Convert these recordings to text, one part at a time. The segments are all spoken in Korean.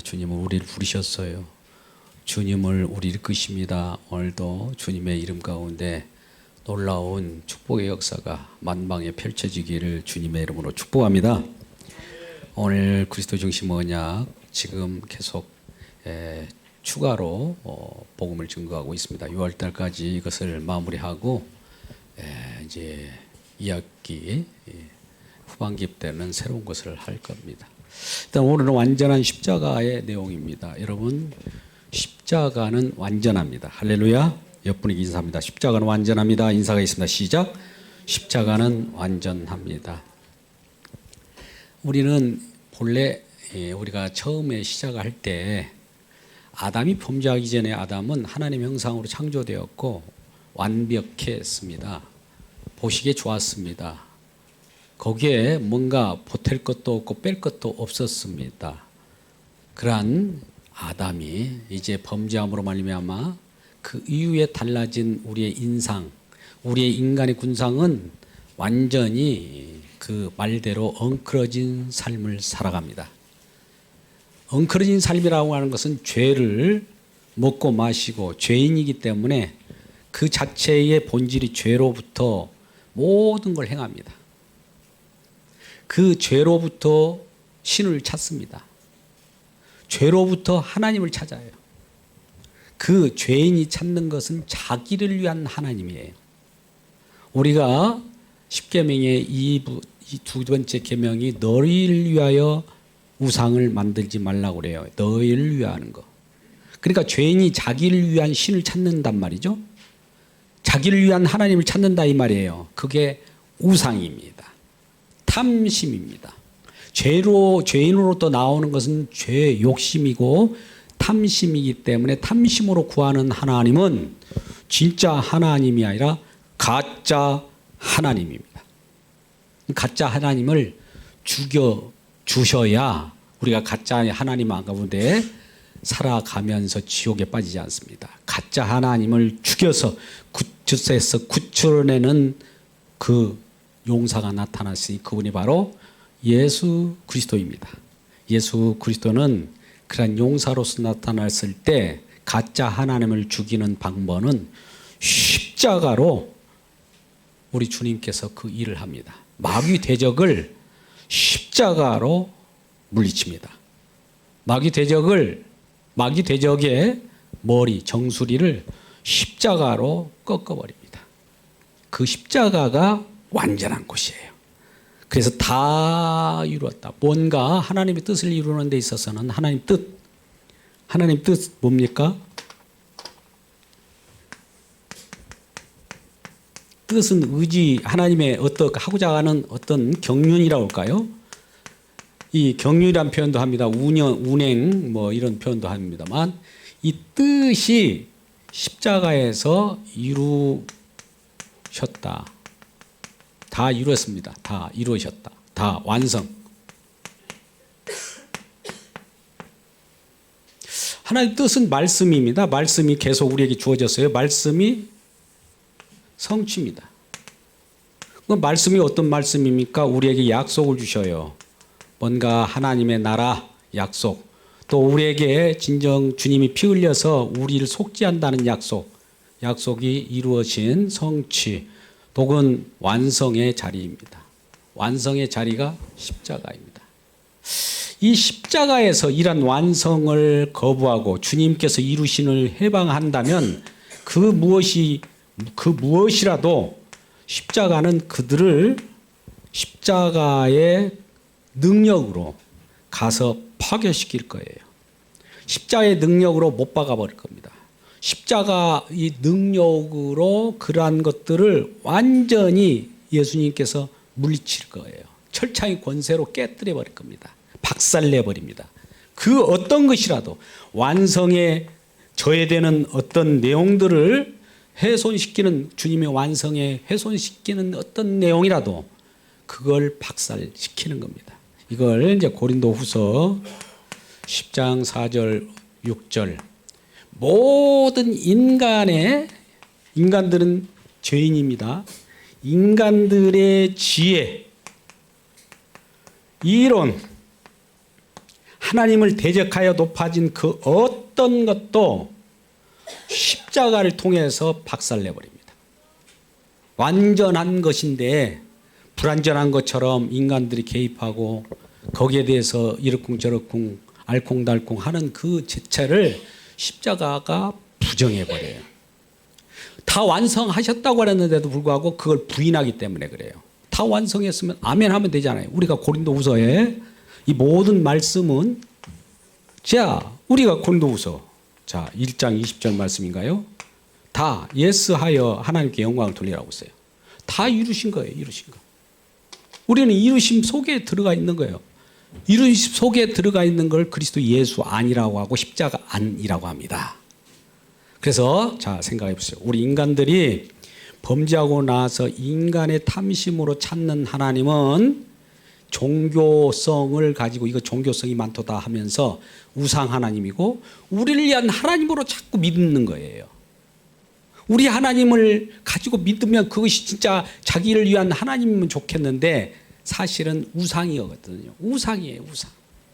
주님은 우리를 부르셨어요. 주님을 우리 이끄십니다. 오늘도 주님의 이름 가운데 놀라운 축복의 역사가 만방에 펼쳐지기를 주님의 이름으로 축복합니다. 오늘 그리스도 중심 언약 지금 계속 추가로 복음을 증거하고 있습니다. 6월달까지 이것을 마무리하고 이제 2학기 후반기 때는 새로운 것을 할 겁니다. 일단 오늘은 완전한 십자가의 내용입니다. 여러분, 십자가는 완전합니다. 할렐루야. 옆분에게 인사합니다. 십자가는 완전합니다. 인사가 있습니다. 시작. 십자가는 완전합니다. 우리는 본래 우리가 처음에 시작할 때 아담이 범죄하기 전에 아담은 하나님의 형상으로 창조되었고 완벽했습니다. 보시기에 좋았습니다. 거기에 뭔가 보탤 것도 없고 뺄 것도 없었습니다. 그러한 아담이 이제 범죄함으로 말미암아 그 이후에 달라진 우리의 인상, 우리의 인간의 군상은 완전히 그 말대로 엉클어진 삶을 살아갑니다. 엉클어진 삶이라고 하는 것은 죄를 먹고 마시고 죄인이기 때문에 그 자체의 본질이 죄로부터 모든 걸 행합니다. 그 죄로부터 신을 찾습니다. 죄로부터 하나님을 찾아요. 그 죄인이 찾는 것은 자기를 위한 하나님이에요. 우리가 십계명의 이 두 번째 계명이 너희를 위하여 우상을 만들지 말라고 그래요. 너희를 위하는 거. 그러니까 죄인이 자기를 위한 신을 찾는단 말이죠. 자기를 위한 하나님을 찾는다 이 말이에요. 그게 우상입니다. 탐심입니다. 죄인으로 또 나오는 것은 죄 욕심이고 탐심이기 때문에 탐심으로 구하는 하나님은 진짜 하나님이 아니라 가짜 하나님입니다. 가짜 하나님을 죽여 주셔야 우리가 가짜 하나님 가운데 살아가면서 지옥에 빠지지 않습니다. 가짜 하나님을 죽여서 구출해서 구출해내는 그 용사가 나타났으니 그분이 바로 예수 그리스도입니다. 예수 그리스도는 그런 용사로서 나타났을 때 가짜 하나님을 죽이는 방법은 십자가로 우리 주님께서 그 일을 합니다. 마귀 대적을 십자가로 물리칩니다. 마귀 대적의 머리 정수리를 십자가로 꺾어버립니다. 그 십자가가 완전한 것이에요. 그래서 다 이루었다. 뭔가 하나님의 뜻을 이루는 데 있어서는 하나님 뜻 뭡니까? 뜻은 의지, 하나님의 하고자 하는 어떤 경륜이라고 할까요? 이 경륜이란 표현도 합니다. 운행 뭐 이런 표현도 합니다만 이 뜻이 십자가에서 이루셨다. 다 이루었습니다. 다 이루셨다. 다 완성. 하나님의 뜻은 말씀입니다. 말씀이 계속 우리에게 주어졌어요. 말씀이 성취입니다. 그 말씀이 어떤 말씀입니까? 우리에게 약속을 주셔요. 뭔가 하나님의 나라 약속, 또 우리에게 진정 주님이 피 흘려서 우리를 속죄한다는 약속이 이루어진 성취, 혹은 완성의 자리입니다. 완성의 자리가 십자가입니다. 이 십자가에서 이런 완성을 거부하고 주님께서 이루신을 해방한다면 그 무엇이라도 십자가는 그들을 십자가의 능력으로 가서 파괴시킬 거예요. 십자가의 능력으로 못 박아버릴 겁니다. 십자가 이 능력으로 그러한 것들을 완전히 예수님께서 물리칠 거예요. 철창의 권세로 깨뜨려 버릴 겁니다. 박살내 버립니다. 그 어떤 것이라도 완성에 저해되는 어떤 내용들을 훼손시키는 주님의 완성에 훼손시키는 어떤 내용이라도 그걸 박살시키는 겁니다. 이걸 이제 고린도후서 10장 4절 6절 모든 인간들은 죄인입니다. 인간들의 지혜, 이론, 하나님을 대적하여 높아진 그 어떤 것도 십자가를 통해서 박살내버립니다. 완전한 것인데 불완전한 것처럼 인간들이 개입하고 거기에 대해서 이러쿵저러쿵 알콩달콩 하는 그 자체를 십자가가 부정해버려요. 다 완성하셨다고 하는데도 불구하고 그걸 부인하기 때문에 그래요. 다 완성했으면 아멘 하면 되잖아요. 우리가 고린도후서에 이 모든 말씀은 자 우리가 고린도후서 자 1장 20절 말씀인가요? 다 예스하여 하나님께 영광을 돌리라고 했어요. 다 이루신 거예요. 이루신 거. 우리는 이루심 속에 들어가 있는 거예요. 이루심 속에 들어가 있는 걸 그리스도 예수 안이라고 하고 십자가 안이라고 합니다. 그래서 자 생각해 보세요. 우리 인간들이 범죄하고 나서 인간의 탐심으로 찾는 하나님은 종교성을 가지고 이거 종교성이 많도다 하면서 우상 하나님이고 우리를 위한 하나님으로 자꾸 믿는 거예요. 우리 하나님을 가지고 믿으면 그것이 진짜 자기를 위한 하나님이면 좋겠는데 사실은 우상이거든요. 우상이에요. 우상.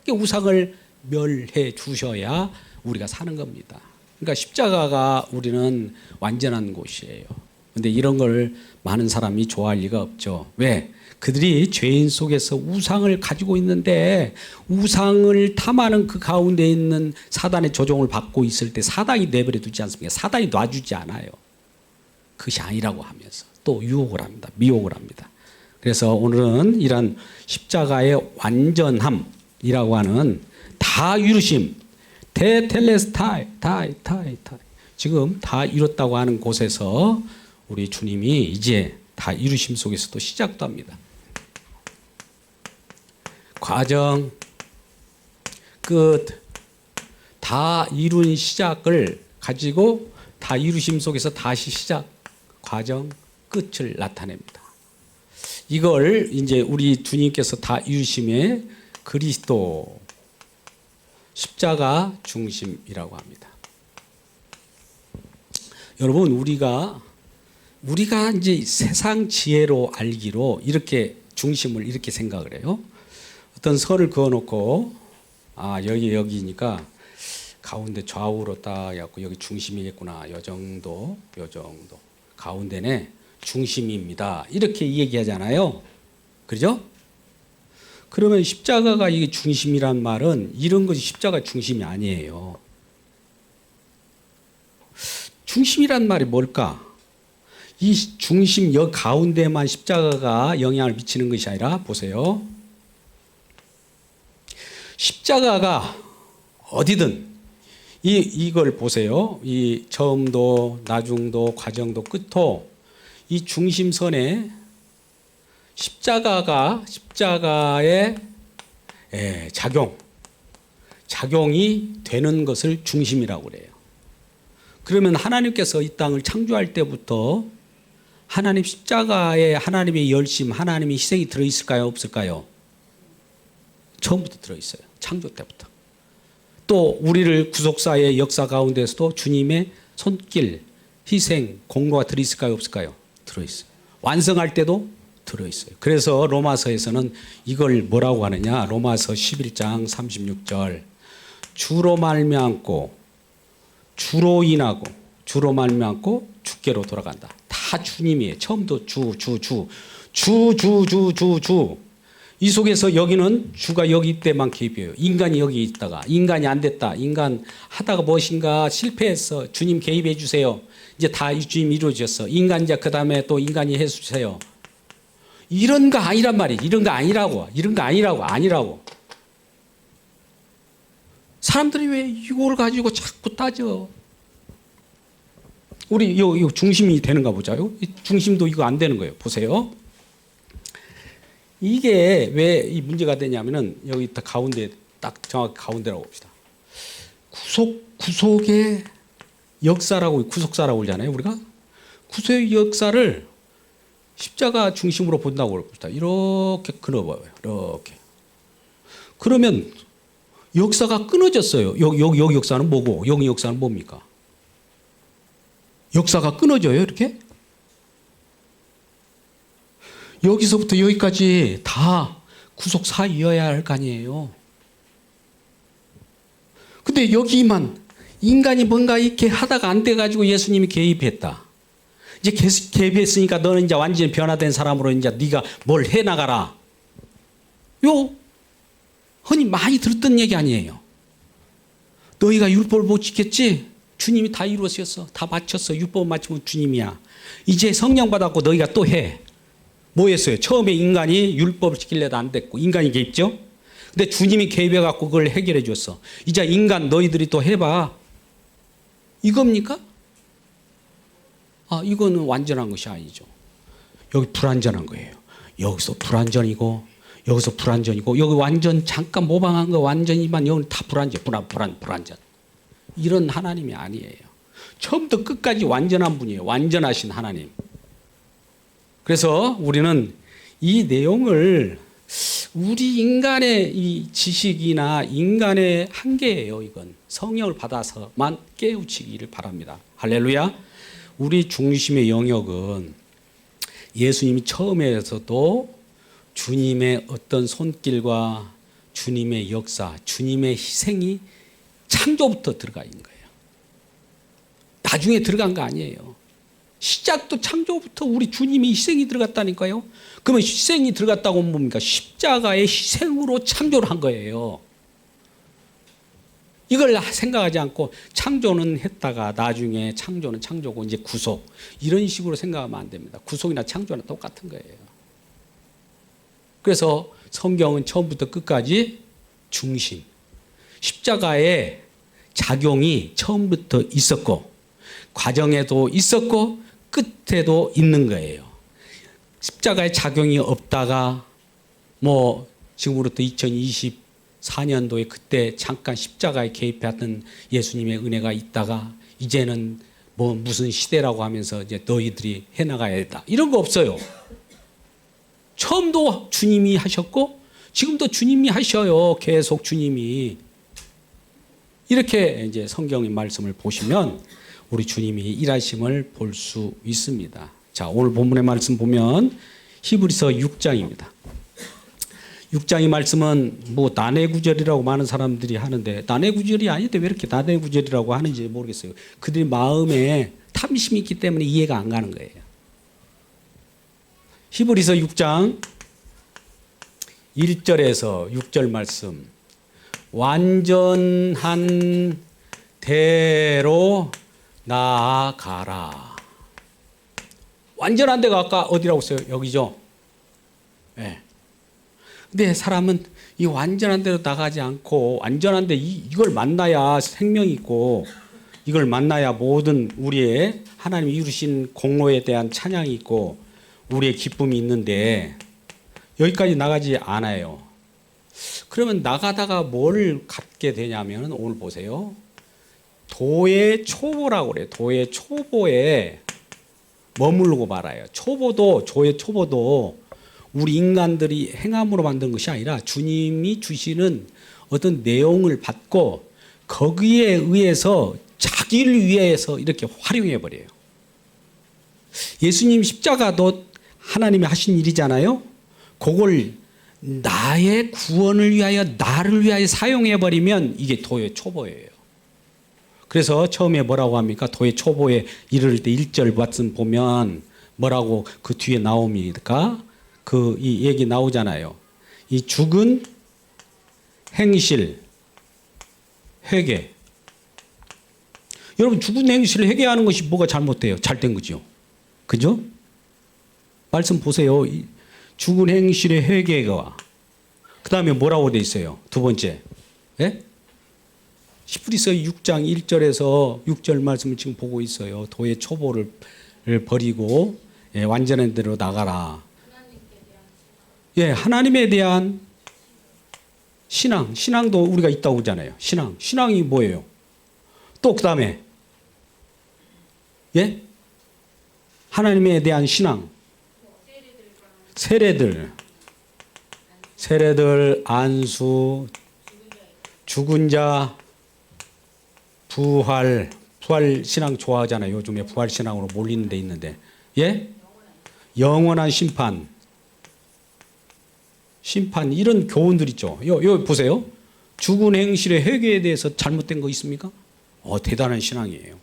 우상을 멸해 주셔야 우리가 사는 겁니다. 그러니까 십자가가 우리는 완전한 곳이에요. 그런데 이런 걸 많은 사람이 좋아할 리가 없죠. 왜? 그들이 죄인 속에서 우상을 가지고 있는데 우상을 탐하는 그 가운데 있는 사단의 조종을 받고 있을 때 사단이 내버려 두지 않습니까? 사단이 놔주지 않아요. 그것이 아니라고 하면서 또 유혹을 합니다. 미혹을 합니다. 그래서 오늘은 이런 십자가의 완전함이라고 하는 다 이루심, 테텔레스타이, 타이. 지금 다 이뤘다고 하는 곳에서 우리 주님이 이제 다 이루심 속에서 또 시작도 합니다. 과정, 끝, 다 이룬 시작을 가지고 다 이루심 속에서 다시 시작, 과정, 끝을 나타냅니다. 이걸 이제 우리 주님께서 다 이루심의 그리스도 십자가 중심이라고 합니다. 여러분 우리가 이제 세상 지혜로 알기로 이렇게 중심을 이렇게 생각을 해요. 어떤 선을 그어놓고 여기니까 가운데 좌우로 딱 해갖고 여기 중심이겠구나. 요 정도 가운데네 중심입니다. 이렇게 얘기하잖아요. 그죠? 그러면 십자가가 이게 중심이란 말은 이런 것이 십자가 중심이 아니에요. 중심이란 말이 뭘까? 이 중심 여 가운데만 십자가가 영향을 미치는 것이 아니라 보세요. 십자가가 어디든 이걸 보세요. 이 처음도 나중도 과정도 끝도 이 중심선에 십자가의 작용이 되는 것을 중심이라고 그래요. 그러면 하나님께서 이 땅을 창조할 때부터 하나님 십자가에 하나님의 열심, 하나님의 희생이 들어있을까요? 없을까요? 처음부터 들어있어요. 창조 때부터. 또 우리를 구속사의 역사 가운데서도 주님의 손길, 희생, 공로가 들어있을까요? 없을까요? 들어있어요. 완성할 때도 들어있어요. 그래서 로마서에서는 이걸 뭐라고 하느냐? 로마서 11장 36절 주로 말미암고 주로 인하고 주로 말미암고 주께로 돌아간다. 다 주님이에요. 처음부터 주. 이 속에서 여기는 주가 여기 때만 개입해요. 인간이 여기 있다가 인간이 안 됐다. 인간 하다가 무엇인가 실패했어. 주님 개입해 주세요. 이제 다 주님 이루어졌어. 인간 이제 그 다음에 또 인간이 해주세요. 이런 거 아니란 말이에요. 이런 거 아니라고. 사람들이 왜 이걸 가지고 자꾸 따져? 우리 요 중심이 되는가 보자요. 중심도 이거 안 되는 거예요. 보세요. 이게 왜 이 문제가 되냐면은 여기 딱 가운데 딱 정확히 가운데라고 봅시다. 구속의 역사라고 구속사라고 그러잖아요. 우리가 구속의 역사를 십자가 중심으로 본다고 봅시다. 이렇게 끊어봐요. 이렇게. 그러면 역사가 끊어졌어요. 여기 역사는 뭐고 여기 역사는 뭡니까? 역사가 끊어져요. 이렇게. 여기서부터 여기까지 다 구속사이어야 할 거 아니에요. 근데 여기만 인간이 뭔가 이렇게 하다가 안 돼가지고 예수님이 개입했다. 이제 개입했으니까 너는 이제 완전히 변화된 사람으로 이제 네가 뭘 해나가라. 요 흔히 많이 들었던 얘기 아니에요. 너희가 율법을 못 지켰지? 주님이 다 이루었어. 다 마쳤어. 율법 마치면 주님이야. 이제 성령 받았고 너희가 또 해. 뭐 했어요? 처음에 인간이 율법을 지키려도 안 됐고 인간이 개입죠. 근데 주님이 개입해갖고 그걸 해결해 줬어. 이제 인간 너희들이 또 해봐. 이겁니까? 이거는 완전한 것이 아니죠. 여기 불완전한 거예요. 여기서 불완전이고 여기서 불완전이고 여기 완전 잠깐 모방한 거 완전히만 여기 다 불완전. 이런 하나님이 아니에요. 처음부터 끝까지 완전한 분이에요. 완전하신 하나님. 그래서 우리는 이 내용을 우리 인간의 이 지식이나 인간의 한계예요. 이건 성령을 받아서만 깨우치기를 바랍니다. 할렐루야. 우리 중심의 영역은 예수님이 처음에서도 주님의 어떤 손길과 주님의 역사, 주님의 희생이 창조부터 들어가 있는 거예요. 나중에 들어간 거 아니에요. 시작도 창조부터 우리 주님이 희생이 들어갔다니까요. 그러면 희생이 들어갔다고 하면 뭡니까? 십자가의 희생으로 창조를 한 거예요. 이걸 생각하지 않고 창조는 했다가 나중에 창조는 창조고 이제 구속 이런 식으로 생각하면 안 됩니다. 구속이나 창조는 똑같은 거예요. 그래서 성경은 처음부터 끝까지 중심, 십자가의 작용이 처음부터 있었고 과정에도 있었고 끝에도 있는 거예요. 십자가의 작용이 없다가 뭐 지금으로부터 2024년도에 그때 잠깐 십자가에 개입했던 예수님의 은혜가 있다가 이제는 뭐 무슨 시대라고 하면서 이제 너희들이 해나가야 된다. 이런 거 없어요. 처음도 주님이 하셨고 지금도 주님이 하셔요. 계속 주님이. 이렇게 이제 성경의 말씀을 보시면 우리 주님이 일하심을 볼 수 있습니다. 자, 오늘 본문의 말씀 보면 히브리서 6장입니다. 6장의 말씀은 뭐 난해구절이라고 많은 사람들이 하는데 난해구절이 아닌데 왜 이렇게 난해구절이라고 하는지 모르겠어요. 그들의 마음에 탐심이 있기 때문에 이해가 안 가는 거예요. 히브리서 6장 1절에서 6절 말씀. 완전한 대로 나아가라. 완전한 데가 아까 어디라고 했어요? 여기죠. 네. 근데 사람은 이 완전한 데로 나가지 않고 완전한 데 이걸 만나야 생명이 있고 이걸 만나야 모든 우리의 하나님 이루신 공로에 대한 찬양이 있고 우리의 기쁨이 있는데 여기까지 나가지 않아요. 그러면 나가다가 뭘 갖게 되냐면 오늘 보세요. 도의 초보라고 그래요. 도의 초보에 머물고 말아요. 도의 초보도 우리 인간들이 행함으로 만든 것이 아니라 주님이 주시는 어떤 내용을 받고 거기에 의해서 자기를 위해서 이렇게 활용해 버려요. 예수님 십자가도 하나님이 하신 일이잖아요. 그걸 나의 구원을 위하여 나를 위하여 사용해 버리면 이게 도의 초보예요. 그래서 처음에 뭐라고 합니까? 도의 초보에 이를 때 1절 말씀 보면 뭐라고 그 뒤에 나옵니까? 이 얘기 나오잖아요. 이 죽은 행실 회개. 여러분 죽은 행실을 회개하는 것이 뭐가 잘못돼요? 잘된 거죠. 그죠? 말씀 보세요. 죽은 행실의 회개가 그 다음에 뭐라고 돼 있어요? 두 번째. 예? 히브리서 6장 1절에서 6절 말씀을 지금 보고 있어요. 도의 초보를 버리고 완전한 대로 나가라. 예, 하나님에 대한 신앙. 신앙도 우리가 있다고 그러잖아요. 신앙이 뭐예요? 또 그 다음에 예? 하나님에 대한 신앙. 세례들, 안수, 죽은 자, 부활 신앙 좋아하잖아요. 요즘에 부활 신앙으로 몰리는 데 있는데. 예? 영원한 심판 이런 교훈들 있죠. 요 보세요. 죽은 행실의 회개에 대해서 잘못된 거 있습니까? 대단한 신앙이에요.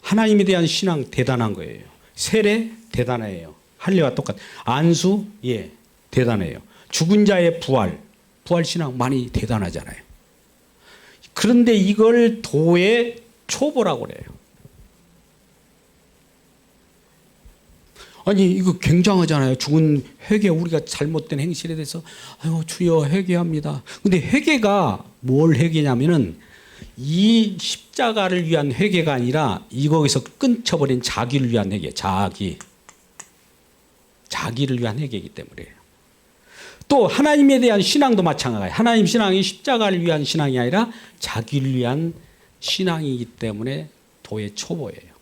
하나님에 대한 신앙 대단한 거예요. 세례 대단해요. 할례와 똑같. 안수 대단해요. 죽은 자의 부활 신앙 많이 대단하잖아요. 그런데 이걸 도의 초보라고 그래요. 아니 이거 굉장하잖아요. 죽은 회개, 우리가 잘못된 행실에 대해서 아유 주여 회개합니다. 근데 회개가 뭘 회개냐면은 이 십자가를 위한 회개가 아니라 이거에서 끊쳐버린 자기를 위한 회개, 자기를 위한 회개이기 때문이에요. 또 하나님에 대한 신앙도 마찬가지예요. 하나님 신앙이 십자가를 위한 신앙이 아니라 자기를 위한 신앙이기 때문에 도의 초보예요.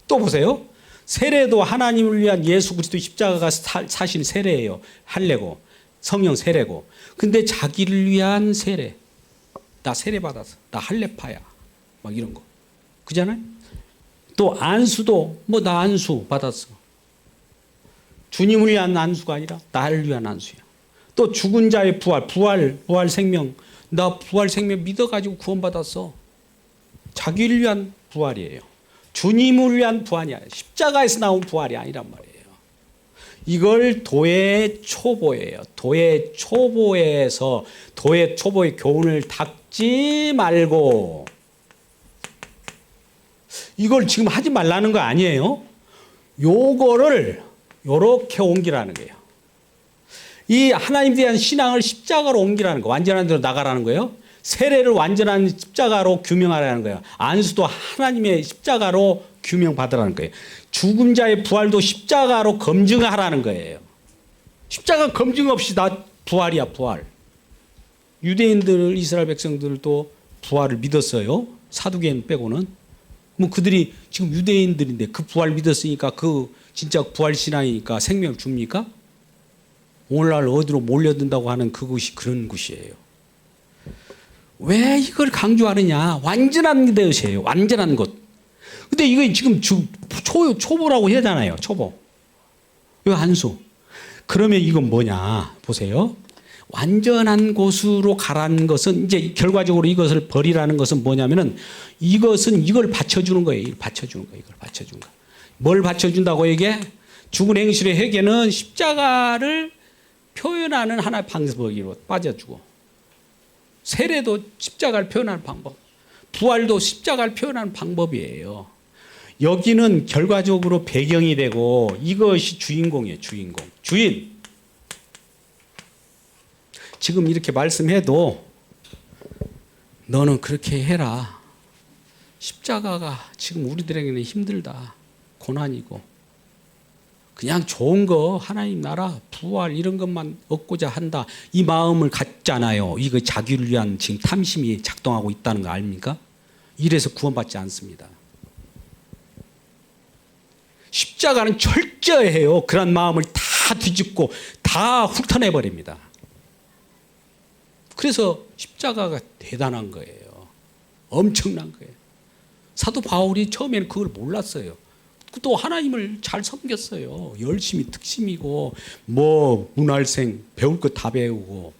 또 보세요. 세례도 하나님을 위한 예수 그리스도 십자가가 사실 세례예요. 할례고 성령 세례고. 근데 자기를 위한 세례. 나 세례 받았어. 나 할례파야. 막 이런 거. 그잖아요? 또 안수도 나 안수 받았어. 주님을 위한 안수가 아니라 나를 위한 안수야. 또 죽은 자의 부활 생명. 나 부활 생명 믿어가지고 구원받았어. 자기를 위한 부활이에요. 주님을 위한 부활이 아니라 십자가에서 나온 부활이 아니란 말이에요. 이걸 도의 초보예요. 도의 초보에서 도의 초보의 교훈을 닦지 말고 이걸 지금 하지 말라는 거 아니에요. 요거를 요렇게 옮기라는 거예요. 이 하나님에 대한 신앙을 십자가로 옮기라는 거, 완전한 대로 나가라는 거예요. 세례를 완전한 십자가로 규명하라는 거예요. 안수도 하나님의 십자가로 규명받으라는 거예요. 죽은 자의 부활도 십자가로 검증하라는 거예요. 십자가 검증 없이 나 부활이야, 부활. 유대인들, 이스라엘 백성들도 부활을 믿었어요. 사두개인 빼고는. 그들이 지금 유대인들인데 그 부활 믿었으니까 그 진짜 부활 신앙이니까 생명을 줍니까? 오늘날 어디로 몰려든다고 하는 그곳이 그런 곳이에요. 왜 이걸 강조하느냐? 완전한 것이에요. 완전한 것. 근데 이거 지금 초보라고 하잖아요. 초보. 이거 한수. 그러면 이건 뭐냐? 보세요. 완전한 곳으로 가라는 것은 이제 결과적으로 이것을 버리라는 것은 뭐냐면은 이걸 받쳐주는 거예요. 이걸 받쳐주는 거예요. 이걸 받쳐주는 거. 뭘 받쳐준다고 이게? 죽은 행실의 회개는 십자가를 표현하는 하나의 방법으로 빠져주고, 세례도 십자가를 표현하는 방법, 부활도 십자가를 표현하는 방법이에요. 여기는 결과적으로 배경이 되고 이것이 주인공이에요. 주인. 지금 이렇게 말씀해도 너는 그렇게 해라. 십자가가 지금 우리들에게는 힘들다. 고난이고. 그냥 좋은 거 하나님 나라 부활 이런 것만 얻고자 한다. 이 마음을 갖잖아요. 이거 자기를 위한 지금 탐심이 작동하고 있다는 거 아닙니까? 이래서 구원받지 않습니다. 십자가는 철저해요. 그런 마음을 다 뒤집고 다 훑어내버립니다. 그래서 십자가가 대단한 거예요. 엄청난 거예요. 사도 바울이 처음에는 그걸 몰랐어요. 또 하나님을 잘 섬겼어요. 열심히 특심이고 문할생 배울 거 다 배우고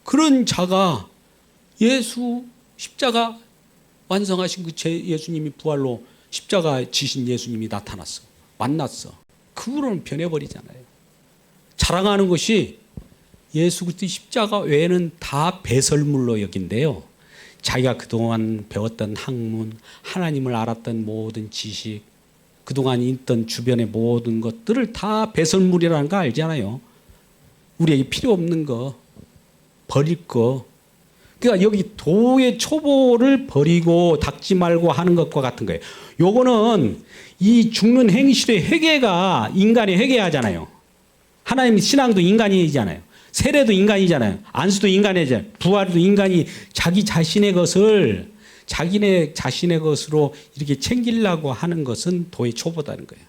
그런 자가 예수 십자가 완성하신 그 예수님이 부활로 십자가 지신 예수님이 나타났어. 만났어. 그거로는 변해버리잖아요. 자랑하는 것이 예수 그리스도 십자가 외에는 다 배설물로 여긴데요. 자기가 그동안 배웠던 학문, 하나님을 알았던 모든 지식, 그동안 있던 주변의 모든 것들을 다 배설물이라는 거 알잖아요. 우리에게 필요 없는 거, 버릴 거. 그러니까 여기 도의 초보를 버리고 닦지 말고 하는 것과 같은 거예요. 요거는 이 죽는 행실의 회개가 인간이 회개하잖아요. 하나님 신앙도 인간이잖아요. 세례도 인간이잖아요. 안수도 인간이잖아요. 부활도 인간이 자기 자신의 것을 자기네 자신의 것으로 이렇게 챙기려고 하는 것은 도의 초보다는 거예요.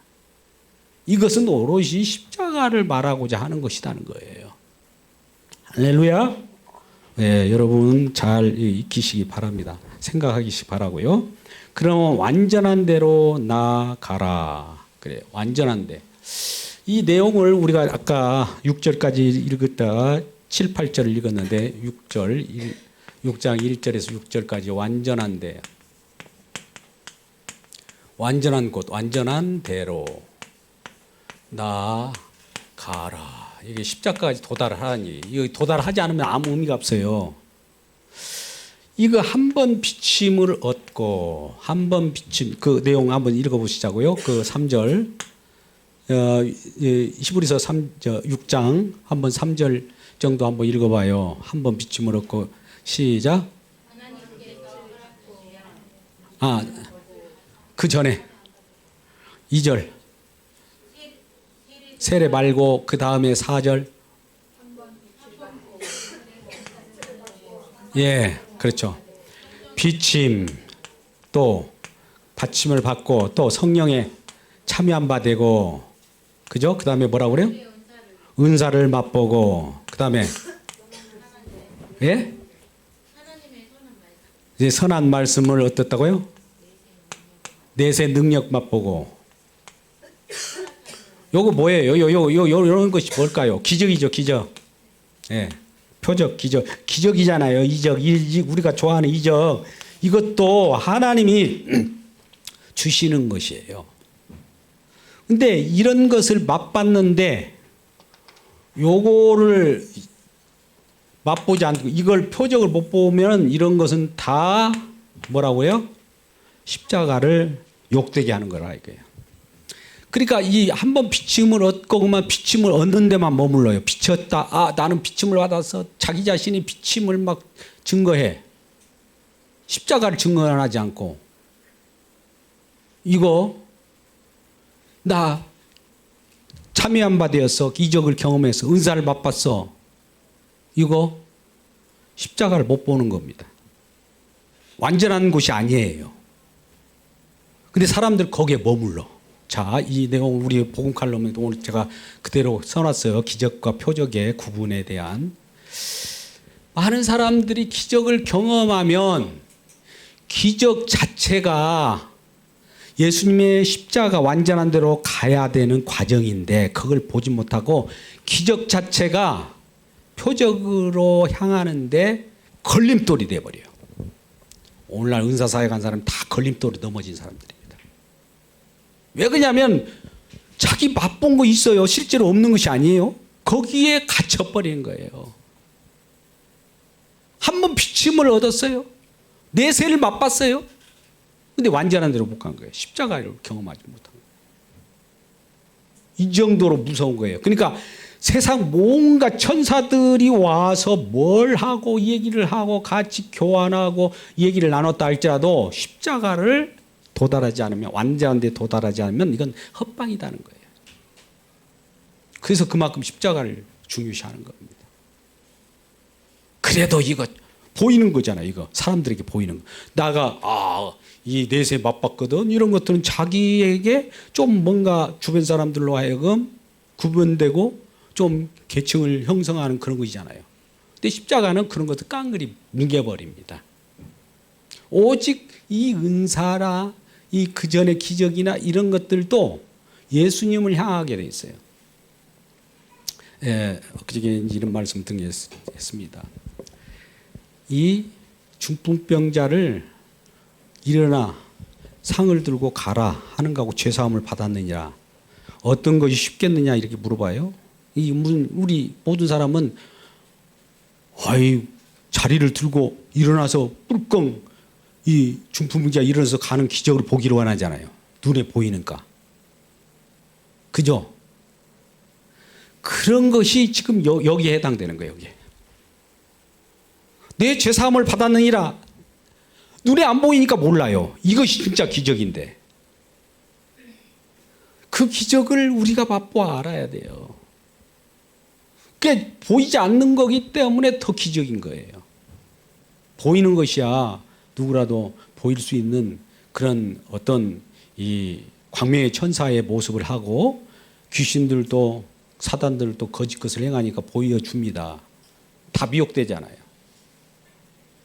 이것은 오롯이 십자가를 말하고자 하는 것이라는 거예요. 할렐루야. 네, 여러분 잘 익히시기 바랍니다. 생각하시기 바라고요. 그러면 완전한 대로 나아가라. 그래요. 완전한 대. 이 내용을 우리가 아까 6절까지 읽었다가 7, 8절을 읽었는데 6장 1절에서 6절까지 완전한 대, 완전한 곳, 완전한 대로 나가라. 이게 십자가까지 도달하니, 이거 도달하지 않으면 아무 의미가 없어요. 이거 한 번 비침을 얻고, 한 번 비침, 그 내용 한번 읽어보시자고요. 그 3절, 히브리서 6장 한번 3절 정도 한번 읽어봐요. 한 번 비침을 얻고, 시작. 그 전에 2절. 세례 말고 그 다음에 4절. 예, 그렇죠. 비침, 또 받침을 받고, 또 성령에 참여한 바 되고, 그죠? 그 다음에 뭐라고 그래요? 은사를 맛보고, 그 다음에 예? 이제 선한 말씀을 어떻다고요? 내세 능력 맛보고. 요거 뭐예요? 요런 것이 뭘까요? 기적이죠, 기적. 예. 표적, 기적. 기적이잖아요. 이적. 우리가 좋아하는 이적. 이것도 하나님이 주시는 것이에요. 근데 이런 것을 맛봤는데 요거를 맛보지 않고 이걸 표적을 못 보면 이런 것은 다 뭐라고요? 십자가를 욕되게 하는 거라 이거예요. 그러니까 이 한 번 비침을 얻고 그만 비침을 얻는 데만 머물러요. 비쳤다. 나는 비침을 받아서 자기 자신이 비침을 막 증거해. 십자가를 증거하지 않고 이거 나 참여한 바 되었어. 이적을 경험해서 은사를 맛봤어. 이거 십자가를 못 보는 겁니다. 완전한 곳이 아니에요. 근데 사람들 거기에 머물러. 자, 이 내용 우리 복음 칼럼에 오늘 제가 그대로 써놨어요. 기적과 표적의 구분에 대한. 많은 사람들이 기적을 경험하면 기적 자체가 예수님의 십자가 완전한 대로 가야 되는 과정인데 그걸 보지 못하고 기적 자체가 표적으로 향하는데 걸림돌이 돼버려요. 오늘날 은사사에 간 사람은 다 걸림돌이 넘어진 사람들입니다. 왜 그러냐면 자기 맛본 거 있어요. 실제로 없는 것이 아니에요. 거기에 갇혀버린 거예요. 한 번 비침을 얻었어요. 내세를 맛봤어요. 근데 완전한 대로 못 간 거예요. 십자가를 경험하지 못한 거예요. 이 정도로 무서운 거예요. 그러니까 세상 뭔가 천사들이 와서 뭘 하고 얘기를 하고 같이 교환하고 얘기를 나눴다 할지라도 십자가를 도달하지 않으면, 완전한 데 도달하지 않으면 이건 헛방이다는 거예요. 그래서 그만큼 십자가를 중요시하는 겁니다. 그래도 이거 보이는 거잖아요. 이거 사람들에게 보이는 거. 나가 이 내세 맛봤거든. 이런 것들은 자기에게 좀 뭔가 주변 사람들로 하여금 구분되고 좀 계층을 형성하는 그런 것이잖아요. 근데 십자가는 그런 것도 깡그리 뭉개버립니다. 오직 이 은사라 이 그전의 기적이나 이런 것들도 예수님을 향하게 돼 있어요. 예, 엊그저께 이런 말씀 등했습니다. 이 중풍병자를 일어나 상을 들고 가라 하는 거하고 죄사함을 받았느냐 어떤 것이 쉽겠느냐 이렇게 물어봐요. 우리 모든 사람은 자리를 들고 일어나서 뿔껑 이 중풍병자 일어나서 가는 기적을 보기를 원하잖아요. 눈에 보이니까. 그죠? 그런 것이 지금 여기에 해당되는 거예요. 여기에. 내 죄사함을 받았느니라. 눈에 안 보이니까 몰라요. 이것이 진짜 기적인데. 그 기적을 우리가 맛보아 알아야 돼요. 그게 보이지 않는 거기 때문에 더 기적인 거예요. 보이는 것이야 누구라도 보일 수 있는 그런 어떤 이 광명의 천사의 모습을 하고 귀신들도 사단들도 거짓 것을 행하니까 보여줍니다. 다 미혹되잖아요.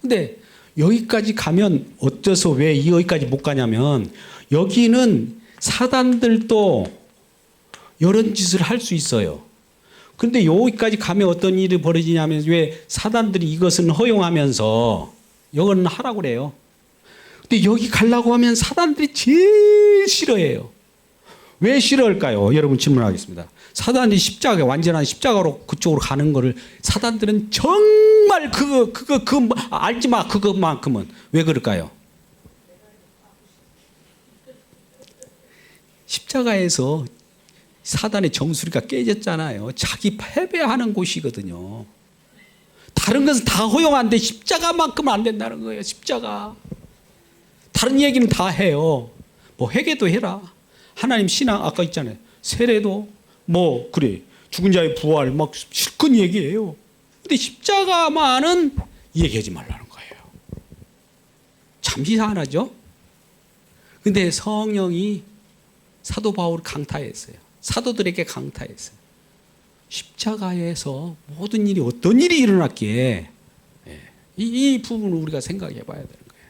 근데 여기까지 가면 어째서 왜 여기까지 못 가냐면 여기는 사단들도 이런 짓을 할 수 있어요. 그런데 여기까지 가면 어떤 일이 벌어지냐면 왜 사단들이 이것은 허용하면서 이거는 하라고 그래요. 근데 여기 가려고 하면 사단들이 제일 싫어해요. 왜 싫어할까요? 여러분 질문하겠습니다. 사단이 십자가, 완전한 십자가로 그쪽으로 가는 거를 사단들은 정말 알지 마, 그것만큼은. 왜 그럴까요? 십자가에서 사단의 정수리가 깨졌잖아요. 자기 패배하는 곳이거든요. 다른 것은 다 허용한데 십자가만큼은 안 된다는 거예요. 십자가. 다른 얘기는 다 해요. 뭐 회개도 해라. 하나님 신앙 아까 있잖아요. 세례도 뭐 그래 죽은 자의 부활 막 실컷 얘기해요. 근데 십자가만은 얘기하지 말라는 거예요. 참 이상하죠? 근데 성령이 사도 바울을 강타했어요. 사도들에게 강타했어요. 십자가에서 모든 일이 어떤 일이 일어났기에 이 부분을 우리가 생각해 봐야 되는 거예요.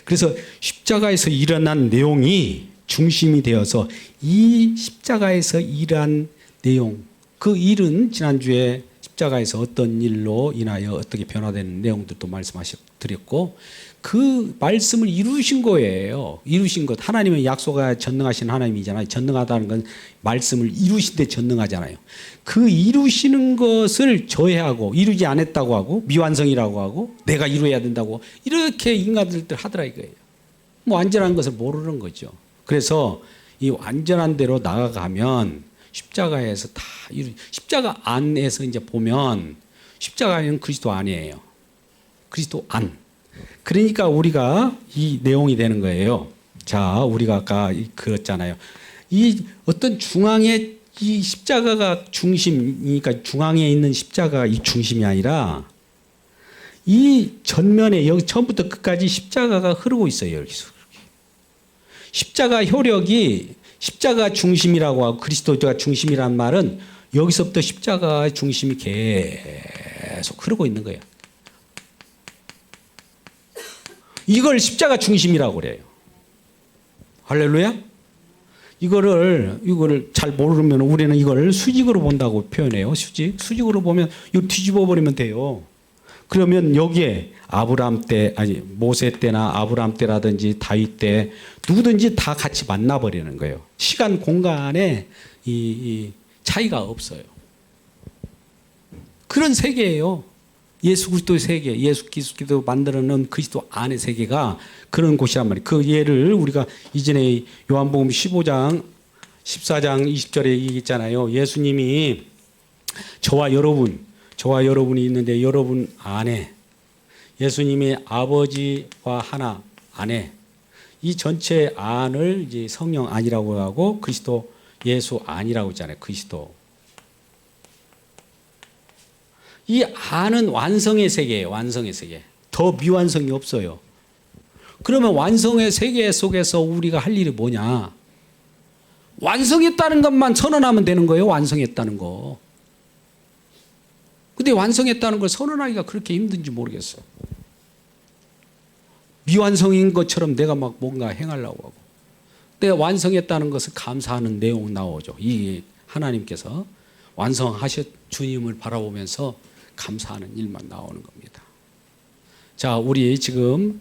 그래서 십자가에서 일어난 내용이 중심이 되어서 이 십자가에서 일한 내용, 그 일은 지난주에 십자가에서 어떤 일로 인하여 어떻게 변화되는 내용들도 말씀드렸고 그 말씀을 이루신 거예요. 이루신 것. 하나님은 약속에 전능하신 하나님이잖아요. 전능하다는 건 말씀을 이루신 데 전능하잖아요. 그 이루시는 것을 저해하고 이루지 않았다고 하고 미완성이라고 하고 내가 이루어야 된다고 이렇게 인간들도 하더라 이거예요. 뭐 완전한 것을 모르는 거죠. 그래서 이 완전한 대로 나아가면 십자가에서 다 십자가 안에서 이제 보면 십자가는 그리스도 안이에요. 그리스도 안. 그러니까 우리가 이 내용이 되는 거예요. 자, 우리가 아까 그랬잖아요. 이 어떤 중앙에 이 십자가가 중심이니까 중앙에 있는 십자가가 이 중심이 아니라 이 전면에 여기 처음부터 끝까지 십자가가 흐르고 있어요. 여기서. 십자가 효력이 십자가 중심이라고 하고 그리스도가 중심이란 말은 여기서부터 십자가의 중심이 계속 흐르고 있는 거예요. 이걸 십자가 중심이라고 그래요. 할렐루야? 이거를 잘 모르면 우리는 이걸 수직으로 본다고 표현해요. 수직으로 보면 이거 뒤집어 버리면 돼요. 그러면 여기에 아브라함 때, 아니 모세 때나 아브라함 때라든지 다윗 때 누구든지 다 같이 만나버리는 거예요. 시간 공간에 이 차이가 없어요. 그런 세계예요. 예수 그리스도의 세계, 예수 그리스도 만들어놓은 그리스도 안의 세계가 그런 곳이란 말이에요. 그 예를 우리가 이전에 요한복음 15장, 14장 20절에 얘기했잖아요. 예수님이 저와 여러분이 있는데 여러분 안에 예수님이 아버지와 하나 안에 이 전체 안을 이제 성령 안이라고 하고 그리스도 예수 안이라고 했잖아요. 그리스도. 이 안은 완성의 세계예요. 완성의 세계. 더 미완성이 없어요. 그러면 완성의 세계 속에서 우리가 할 일이 뭐냐? 완성했다는 것만 선언하면 되는 거예요. 완성했다는 거. 근데 완성했다는 걸 선언하기가 그렇게 힘든지 모르겠어요. 미완성인 것처럼 내가 막 뭔가 행하려고 하고. 내가 완성했다는 것을 감사하는 내용 나오죠. 이 하나님께서 완성하셨 주님을 바라보면서 감사하는 일만 나오는 겁니다. 자, 우리 지금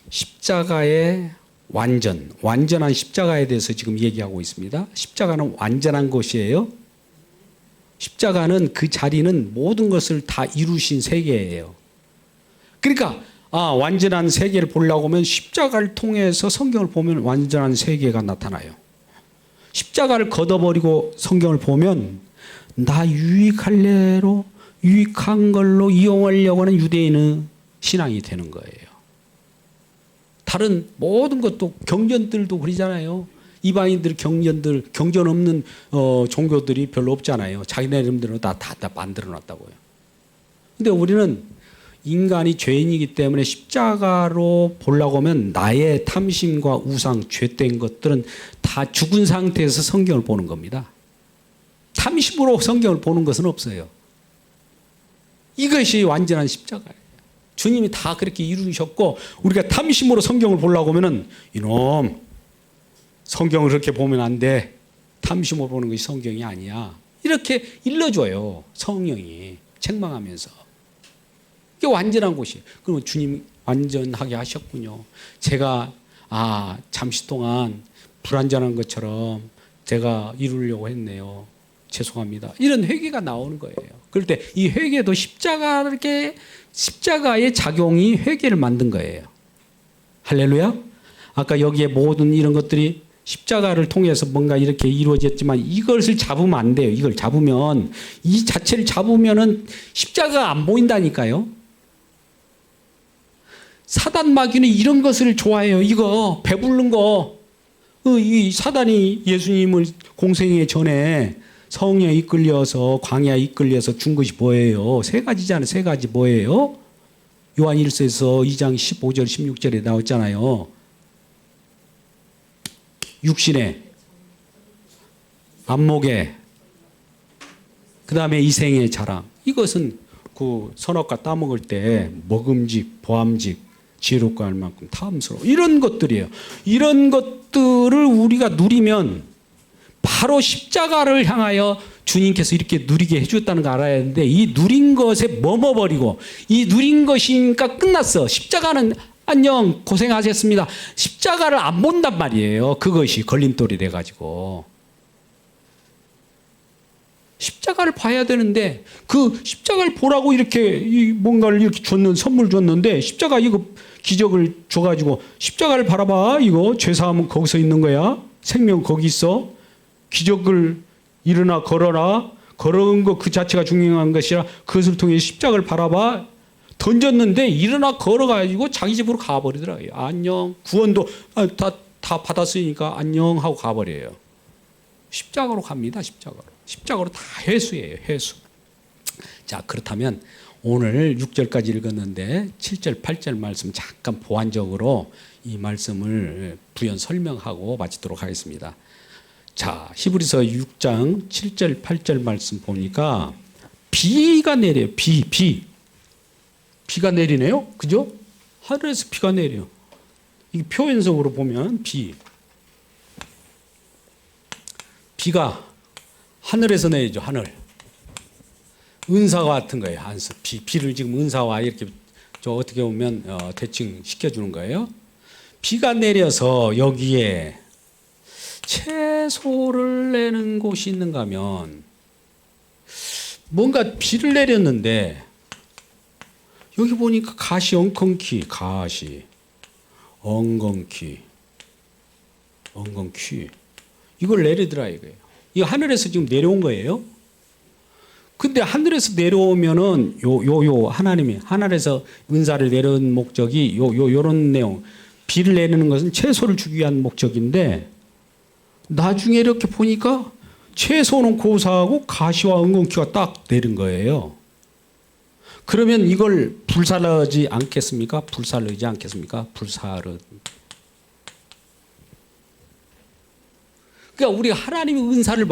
십자가의 완전한 십자가에 대해서 지금 얘기하고 있습니다. 십자가는 완전한 것이에요. 십자가는 그 자리는 모든 것을 다 이루신 세계예요. 그러니까 완전한 세계를 보려고 하면 십자가를 통해서 성경을 보면 완전한 세계가 나타나요. 십자가를 걷어버리고 성경을 보면 나 유익할래로 유익한 걸로 이용하려고 하는 유대인의 신앙이 되는 거예요. 다른 모든 것도 경전들도 그러잖아요. 이방인들 경전 없는 종교들이 별로 없잖아요. 자기네 이름대로 다 만들어 놨다고요. 근데 우리는 인간이 죄인이기 때문에 십자가로 보려고 하면 나의 탐심과 우상, 죄된 것들은 다 죽은 상태에서 성경을 보는 겁니다. 탐심으로 성경을 보는 것은 없어요. 이것이 완전한 십자가예요. 주님이 다 그렇게 이루셨고 우리가 탐심으로 성경을 보려고 하면은 이놈 성경을 그렇게 보면 안 돼. 탐심으로 보는 것이 성경이 아니야. 이렇게 일러줘요. 성령이 책망하면서. 이게 완전한 곳이에요. 그러면 주님 완전하게 하셨군요. 제가 잠시 동안 불완전한 것처럼 제가 이루려고 했네요. 죄송합니다. 이런 회개가 나오는 거예요. 그럴 때 이 회개도 십자가의 작용이 회개를 만든 거예요. 할렐루야. 아까 여기에 모든 이런 것들이 십자가를 통해서 뭔가 이렇게 이루어졌지만 이것을 잡으면 안 돼요. 이걸 잡으면, 이 자체를 잡으면은 십자가가 안 보인다니까요. 사단 마귀는 이런 것을 좋아해요. 이거 배부른 거. 이 사단이 예수님을 공생애 전에 성령에 이끌려서 광야에 이끌려서 준 것이 뭐예요? 세 가지잖아요. 세 가지 뭐예요? 요한 1서에서 2장 15절 16절에 나왔잖아요. 육신에, 안목에, 그 다음에 이생의 자랑. 이것은 그 선악과 따먹을 때 먹음직, 보암직, 지혜롭고 할 만큼 탐스러워. 이런 것들이에요. 이런 것들을 우리가 누리면 바로 십자가를 향하여 주님께서 이렇게 누리게 해줬다는 걸 알아야 하는데, 이 누린 것에 머뭇버리고, 이 누린 것이니까 끝났어. 십자가는 안녕 고생하셨습니다. 십자가를 안 본단 말이에요. 그것이 걸림돌이 돼가지고. 십자가를 봐야 되는데, 그 십자가를 보라고 이렇게 뭔가를 이렇게 선물 줬는데, 십자가 이거 기적을 줘가지고 십자가를 바라봐. 이거 죄사함은 거기서 있는 거야. 생명 거기 있어. 기적을 일어나 걸어라. 걸어온 거 그 자체가 중요한 것이라 그것을 통해 십자가를 바라봐. 던졌는데 일어나 걸어가지고 자기 집으로 가버리더라고요. 안녕. 구원도 다 받았으니까 안녕 하고 가버려요. 십자가로 갑니다. 십자가로 다 회수예요. 회수. 자, 그렇다면 오늘 6절까지 읽었는데 7절, 8절 말씀 잠깐 보완적으로 이 말씀을 부연 설명하고 마치도록 하겠습니다. 자, 히브리서 6장 7절, 8절 말씀 보니까 비가 내려요. 비가 내리네요. 그죠? 하늘에서 비가 내려요. 이 표현적으로 보면 비가 하늘에서 내리죠. 하늘. 은사와 같은 거예요. 비를 지금 은사와 이렇게 어떻게 보면 대칭 시켜주는 거예요. 비가 내려서 여기에 채소를 내는 곳이 있는가 하면, 뭔가 비를 내렸는데 여기 보니까 가시 엉겅퀴, 이걸 내리더라 이거예요. 이거 하늘에서 지금 내려온 거예요. 근데 하늘에서 내려오면은 하나님이 하늘에서 은사를 내려온 목적이 요런 내용. 비를 내리는 것은 채소를 주기 위한 목적인데, 나중에 이렇게 보니까 채소는 고사하고 가시와 엉겅퀴가 딱 내린 거예요. 그러면 이걸 불사르지 않겠습니까? 그러니까 우리가 하나님의 은사를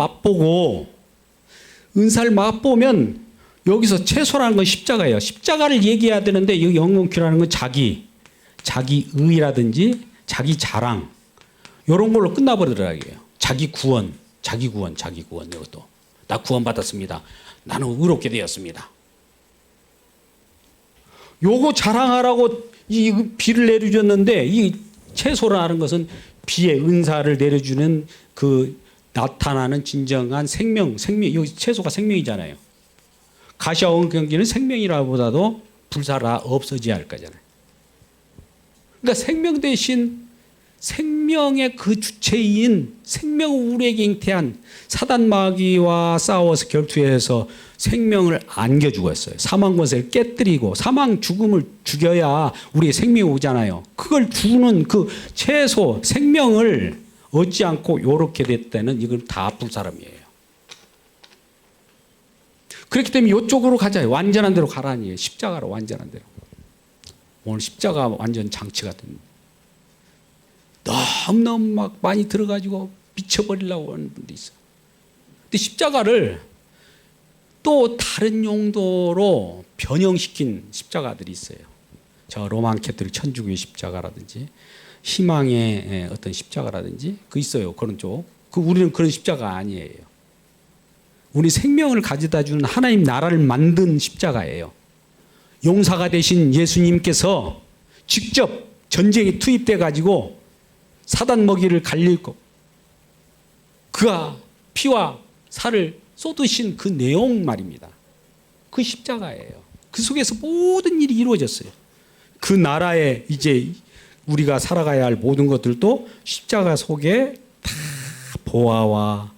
맛보면 여기서 채소라는 건 십자가예요. 십자가를 얘기해야 되는데 여기 엉겅퀴라는 건 자기의라든지 자기 자랑 이런 걸로 끝나버리더라고요. 자기 구원 이것도. 나 구원받았습니다. 나는 의롭게 되었습니다. 요거 자랑하라고 이 비를 내려줬는데, 이 채소라는 것은 비의 은사를 내려주는 그 나타나는 진정한 생명, 여기 채소가 생명이잖아요. 가시와 엉겅퀴는 생명이라보다도 불사라 없어져야 할 거잖아요. 그러니까 생명 대신 생명의 그 주체인 생명을 우리에게 잉태한 사단 마귀와 싸워서 결투해서 생명을 안겨 죽었어요. 사망 권세를 깨뜨리고 사망 죽음을 죽여야 우리의 생명이 오잖아요. 그걸 주는 그 채소 생명을 얻지 않고 요렇게 됐다는 이건 다 불사람이에요. 그렇기 때문에 이쪽으로 가자. 완전한 대로 가라니. 십자가로 완전한 대로. 오늘 십자가 완전 장치가 됩니다. 너무너무 막 많이 들어가지고 미쳐버리려고 하는 분도 있어요. 근데 십자가를 또 다른 용도로 변형시킨 십자가들이 있어요. 저 로만 캐톨릭 천주교의 십자가라든지 희망의 어떤 십자가라든지 그 있어요. 그런 쪽. 우리는 그런 십자가 아니에요. 우리 생명을 가져다 주는 하나님 나라를 만든 십자가예요. 용사가 되신 예수님께서 직접 전쟁에 투입돼 가지고 사단 먹이를 갈리고 그가 피와 살을 쏟으신 그 내용 말입니다. 그 십자가예요. 그 속에서 모든 일이 이루어졌어요. 그 나라에 이제 우리가 살아가야 할 모든 것들도 십자가 속에 다 보화와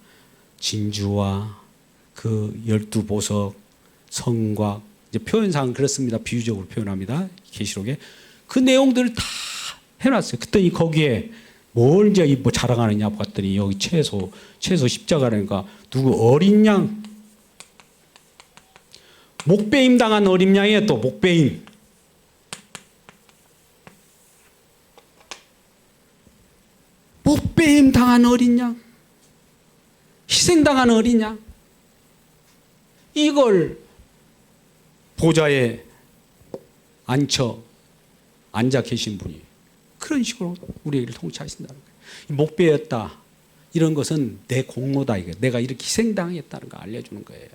진주와 그 12보석, 성곽, 이제 표현상은 그렇습니다. 비유적으로 표현합니다. 계시록에. 그 내용들을 다 해놨어요. 그랬더니 거기에 뭘 이제 뭐 자랑하느냐 봤더니 여기 채소 십자가라니까 누구 어린 양, 목배임 당한 어린 양이에요. 또 목배임. 목배임 당한 어린 양, 희생당한 어린 양, 이걸 보좌에 앉아 계신 분이 그런 식으로 우리에게 통치하신다는 거예요. 목배였다 이런 것은 내 공로다, 이거 내가 이렇게 희생당했다는 거 알려주는 거예요.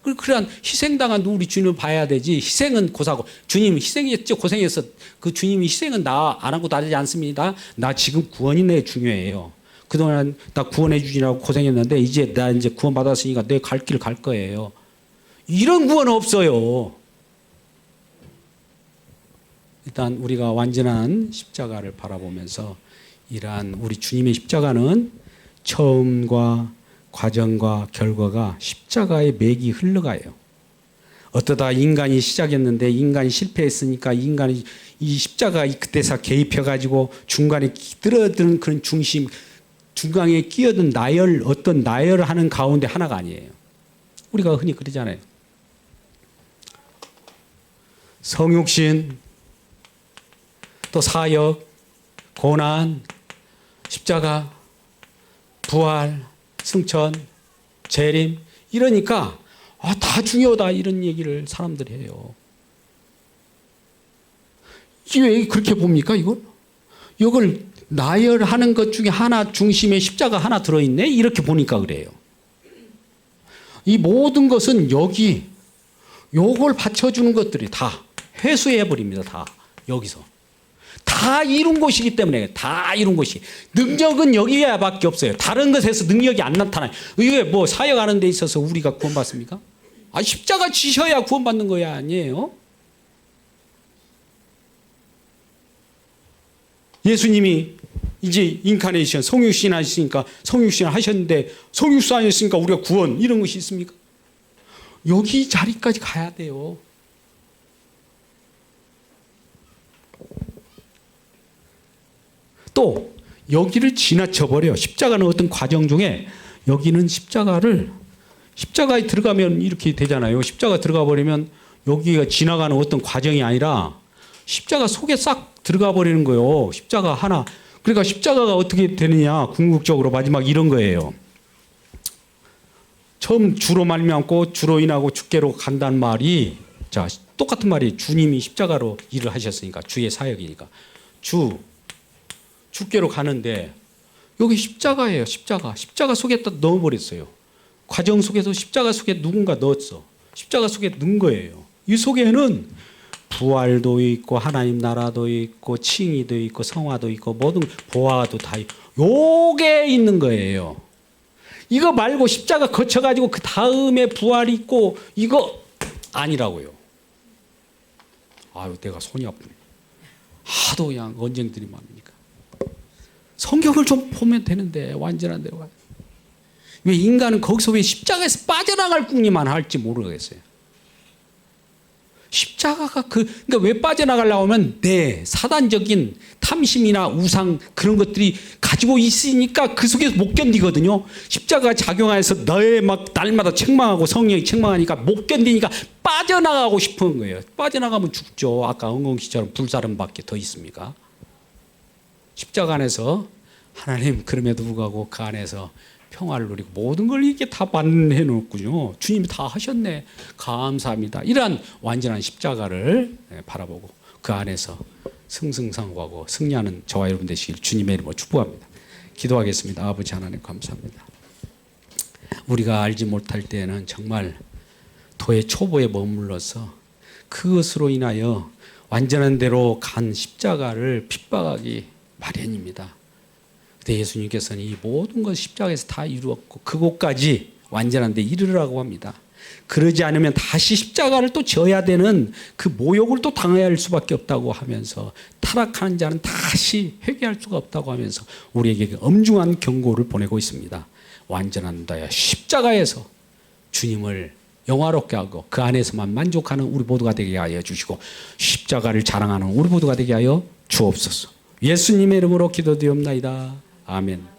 그러한 희생당한 우리 주님을 봐야 되지. 희생은 고사고, 주님 희생했죠, 고생했어. 그 주님이 희생은 나 안 하고 다르지 않습니다. 나 지금 구원이 내 중요해요. 그동안 나 구원해 주시라고 고생했는데 이제 나 이제 구원 받았으니까 내 갈 길 갈 거예요. 이런 구원 없어요. 일단 우리가 완전한 십자가를 바라보면서 이러한 우리 주님의 십자가는 처음과 과정과 결과가 십자가의 맥이 흘러가요. 어떠다 인간이 시작했는데 인간이 실패했으니까 인간이 이 십자가 그때서 개입해가지고 중간에 끼어든 그런 중심, 중간에 끼어든 나열, 어떤 나열하는 가운데 하나가 아니에요. 우리가 흔히 그러잖아요. 성육신, 또 사역, 고난, 십자가, 부활, 승천, 재림, 이러니까 다 중요하다 이런 얘기를 사람들이 해요. 왜 그렇게 봅니까 이걸? 이걸 나열하는 것 중에 하나 중심에 십자가 하나 들어있네 이렇게 보니까 그래요. 이 모든 것은 여기 요걸 받쳐주는 것들이 다 회수해버립니다. 다 여기서 다 이룬 것이기 때문에, 다 이룬 것이. 능력은 여기야밖에 없어요. 다른 것에서 능력이 안 나타나요. 이게 뭐 사역하는 데 있어서 우리가 구원받습니까? 십자가 지셔야 구원받는 거야 아니에요? 예수님이 이제 인카네이션 성육신 하시니까 성육신 하셨는데 성육신 하셨으니까 우리가 구원 이런 것이 있습니까? 여기 자리까지 가야 돼요. 또 여기를 지나쳐버려. 십자가는 어떤 과정 중에 여기는 십자가에 들어가면 이렇게 되잖아요. 십자가 들어가 버리면 여기가 지나가는 어떤 과정이 아니라 십자가 속에 싹 들어가 버리는 거예요. 십자가 하나. 그러니까 십자가가 어떻게 되느냐, 궁극적으로 마지막 이런 거예요. 처음 주로 말미암고 주로 인하고 주께로 간다는 말이, 자, 똑같은 말이 주님이 십자가로 일을 하셨으니까, 주의 사역이니까 주께로 가는데 여기 십자가예요. 십자가 속에 딱 넣어버렸어요. 과정 속에서 십자가 속에 누군가 넣었어. 십자가 속에 넣은 거예요. 이 속에는 부활도 있고 하나님 나라도 있고 칭의도 있고 성화도 있고 모든 보화도 다 있고 요게 있는 거예요. 이거 말고 십자가 거쳐가지고 그 다음에 부활이 있고 이거 아니라고요. 아유, 내가 손이 아프네. 하도 그냥 언쟁들이 많으니까. 성경을 좀 보면 되는데 완전한 대로 가요. 왜 인간은 거기서 왜 십자가에서 빠져나갈 궁리만 할지 모르겠어요. 십자가가 그러니까 왜 빠져나가려고 하면 내 사단적인 탐심이나 우상 그런 것들이 가지고 있으니까 그 속에서 못 견디거든요. 십자가 작용하여서 너의 막 날마다 책망하고 성령이 책망하니까 못 견디니까 빠져나가고 싶은 거예요. 빠져나가면 죽죠. 아까 엉겅씨처럼 불사름밖에 더 있습니까? 십자가 안에서 하나님 그럼에도 불구하고 그 안에서 평화를 누리고 모든 걸 이렇게 다 반해 놓군요. 주님이 다 하셨네. 감사합니다. 이러한 완전한 십자가를 바라보고 그 안에서 승승장구하고 승리하는 저와 여러분 되시길 주님의 이름으로 축복합니다. 기도하겠습니다. 아버지 하나님 감사합니다. 우리가 알지 못할 때에는 정말 도의 초보에 머물러서 그것으로 인하여 완전한 대로 간 십자가를 핍박하기 마련입니다. 근데 예수님께서는 이 모든 것 십자가에서 다 이루었고 그곳까지 완전한 데 이르라고 합니다. 그러지 않으면 다시 십자가를 또 져야 되는 그 모욕을 또 당해야 할 수밖에 없다고 하면서 타락하는 자는 다시 회개할 수가 없다고 하면서 우리에게 엄중한 경고를 보내고 있습니다. 완전한 자야 십자가에서 주님을 영화롭게 하고 그 안에서만 만족하는 우리 모두가 되게 하여 주시고 십자가를 자랑하는 우리 모두가 되게 하여 주옵소서. 예수님의 이름으로 기도드리옵나이다. 아멘.